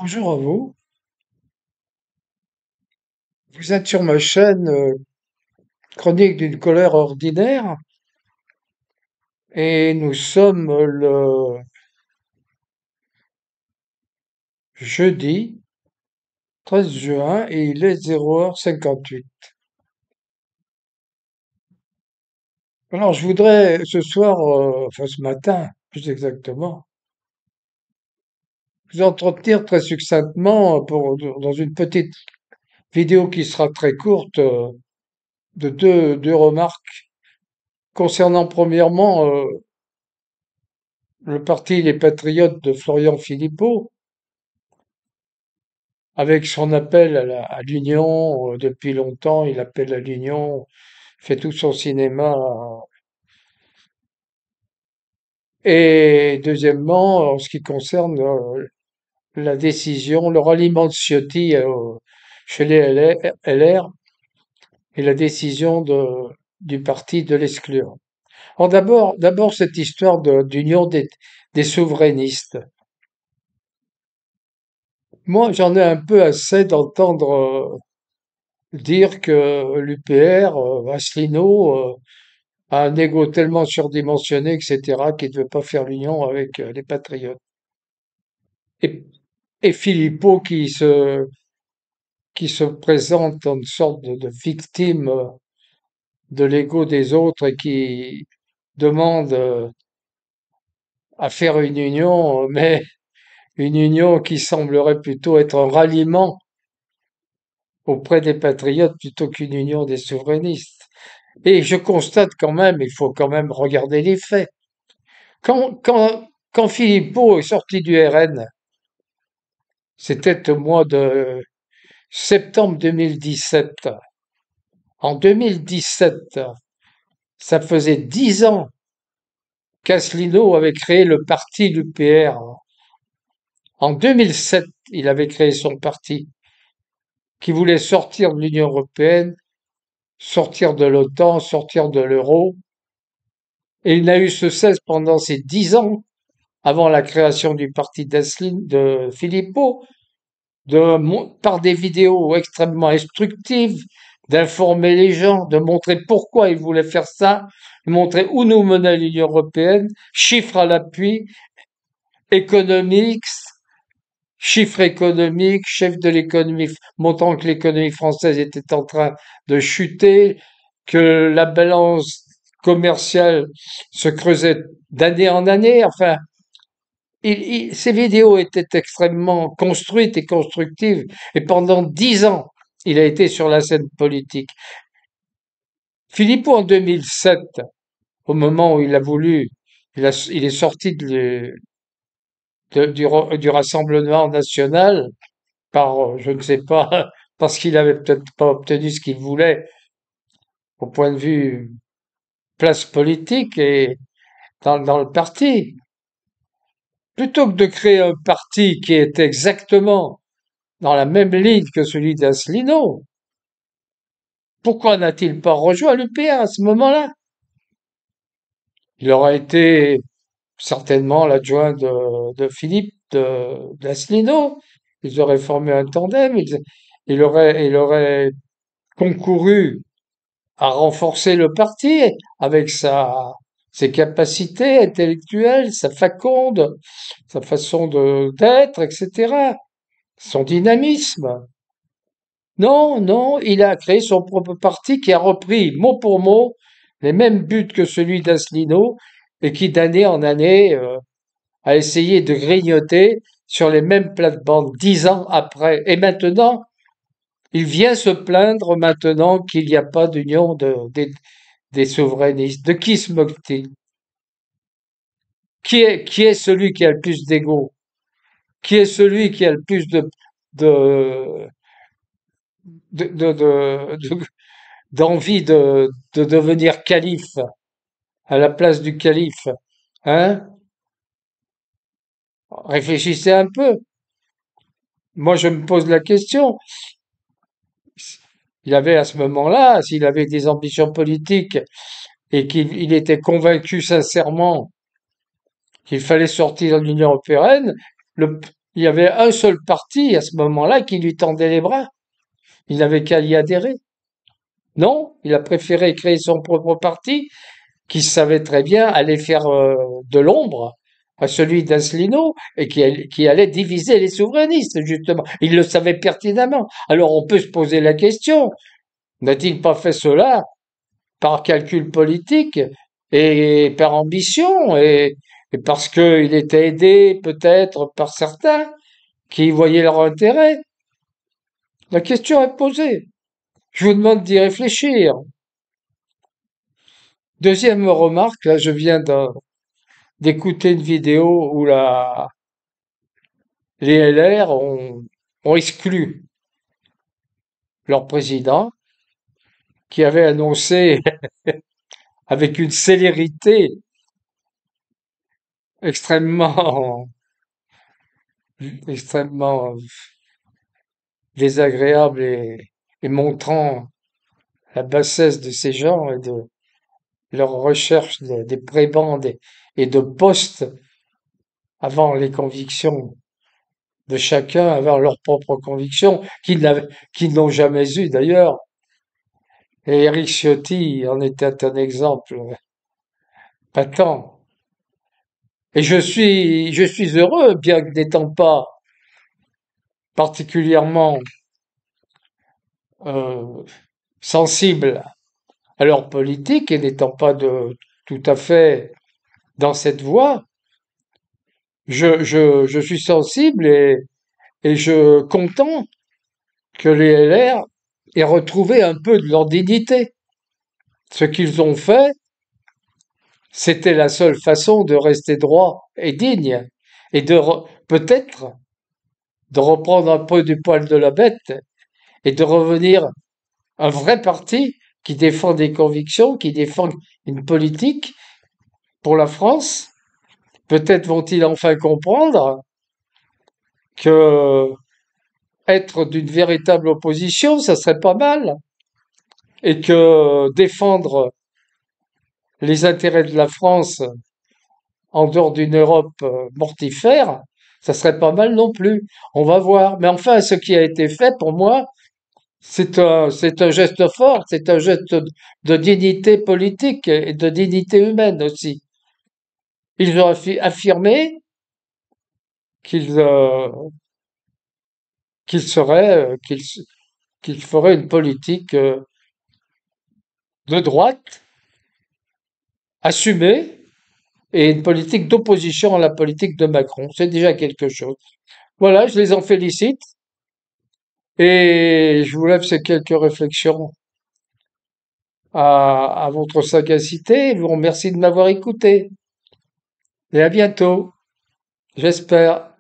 Bonjour à vous. Vous êtes sur ma chaîne Chronique d'une colère ordinaire et nous sommes le jeudi 13 juin et il est 0h58. Alors je voudrais ce soir, enfin ce matin plus exactement, vous entretenir très succinctement dans une petite vidéo qui sera très courte de deux remarques concernant premièrement le parti Les Patriotes de Florian Philippot avec son appel à l'union, depuis longtemps, il appelle à l'union, fait tout son cinéma. Et deuxièmement, en ce qui concerne la décision, le ralliement de Ciotti chez les LR et la décision du parti de l'exclure. Alors d'abord cette histoire d'union des souverainistes. Moi, j'en ai un peu assez d'entendre dire que l'UPR, Asselineau, a un ego tellement surdimensionné, etc., qu'il ne veut pas faire l'union avec les patriotes. Et, et Philippot qui se présente en une sorte de victime de l'ego des autres et qui demande à faire une union, mais une union qui semblerait plutôt être un ralliement auprès des patriotes plutôt qu'une union des souverainistes. Et je constate quand même, il faut quand même regarder les faits. Quand Philippot est sorti du RN, c'était au mois de septembre 2017. En 2017, ça faisait 10 ans qu'Asselineau avait créé le parti l'UPR. En 2007, il avait créé son parti qui voulait sortir de l'Union européenne, sortir de l'OTAN, sortir de l'euro. Et il n'a eu ce cesse pendant ces 10 ans, avant la création du parti de Philippot, par des vidéos extrêmement instructives, d'informer les gens, de montrer pourquoi ils voulaient faire ça, de montrer où nous menait l'Union européenne, chiffres à l'appui, économiques, chiffres économiques, chef de l'économie, montrant que l'économie française était en train de chuter, que la balance commerciale se creusait d'année en année. Enfin, ces vidéos étaient extrêmement construites et constructives, et pendant 10 ans, il a été sur la scène politique. Philippot, en 2007, au moment où il a voulu, il est sorti du Rassemblement national par, je ne sais pas, parce qu'il avait peut-être pas obtenu ce qu'il voulait au point de vue place politique et dans le parti. Plutôt que de créer un parti qui est exactement dans la même ligne que celui d'Asselineau, pourquoi n'a-t-il pas rejoint l'UPR à ce moment-là? Il aurait été certainement l'adjoint de Philippe d'Asselineau. Ils auraient formé un tandem. Il aurait concouru à renforcer le parti avec ses capacités intellectuelles, sa faconde, sa façon d'être, etc., son dynamisme. Non, non, il a créé son propre parti qui a repris mot pour mot les mêmes buts que celui d'Asselineau et qui d'année en année a essayé de grignoter sur les mêmes plates-bandes 10 ans après. Et maintenant, il vient se plaindre maintenant qu'il n'y a pas d'union des souverainistes. De qui se moque-t-il? Qui est celui qui a le plus d'ego? Qui est celui qui a le plus de, de- d'envie de devenir calife à la place du calife? Hein? Réfléchissez un peu. Moi, je me pose la question. Il avait à ce moment-là, s'il avait des ambitions politiques et qu'il était convaincu sincèrement qu'il fallait sortir de l'Union européenne, le, Il y avait un seul parti à ce moment-là qui lui tendait les bras. Il n'avait qu'à y adhérer. Non, il a préféré créer son propre parti, qui savait très bien aller faire de l'ombre à celui d'Asselineau et qui allait diviser les souverainistes, justement. Il le savait pertinemment. Alors on peut se poser la question, n'a-t-il pas fait cela par calcul politique et par ambition et parce qu'il était aidé peut-être par certains qui voyaient leur intérêt? La question est posée. Je vous demande d'y réfléchir. Deuxième remarque, là je viens d'écouter une vidéo où les LR ont exclu leur président qui avait annoncé avec une célérité extrêmement, extrêmement désagréable et montrant la bassesse de ces gens et de leur recherche des prébendes et de postes avant les convictions de chacun, avant leurs propres convictions, qu'ils n'ont jamais eues d'ailleurs. Et Éric Ciotti en était un exemple patent. Et je suis heureux, bien que n'étant pas particulièrement euh, sensible à leur politique et n'étant pas tout à fait dans cette voie, je suis sensible et je content que les LR aient retrouvé un peu de leur dignité. Ce qu'ils ont fait, c'était la seule façon de rester droit et digne et peut-être de reprendre un peu du poil de la bête et de revenir un vrai parti qui défend des convictions, qui défend une politique pour la France. Peut-être vont-ils enfin comprendre que être d'une véritable opposition, ça serait pas mal, et que défendre les intérêts de la France en dehors d'une Europe mortifère, ça serait pas mal non plus. On va voir. Mais enfin, ce qui a été fait, pour moi, c'est un geste fort, c'est un geste de dignité politique et de dignité humaine aussi. Ils ont affirmé qu'ils qu'ils seraient, qu'ils feraient une politique de droite, assumée, et une politique d'opposition à la politique de Macron. C'est déjà quelque chose. Voilà, je les en félicite et je vous lève ces quelques réflexions à votre sagacité. Je vous remercie de m'avoir écouté et à bientôt, j'espère.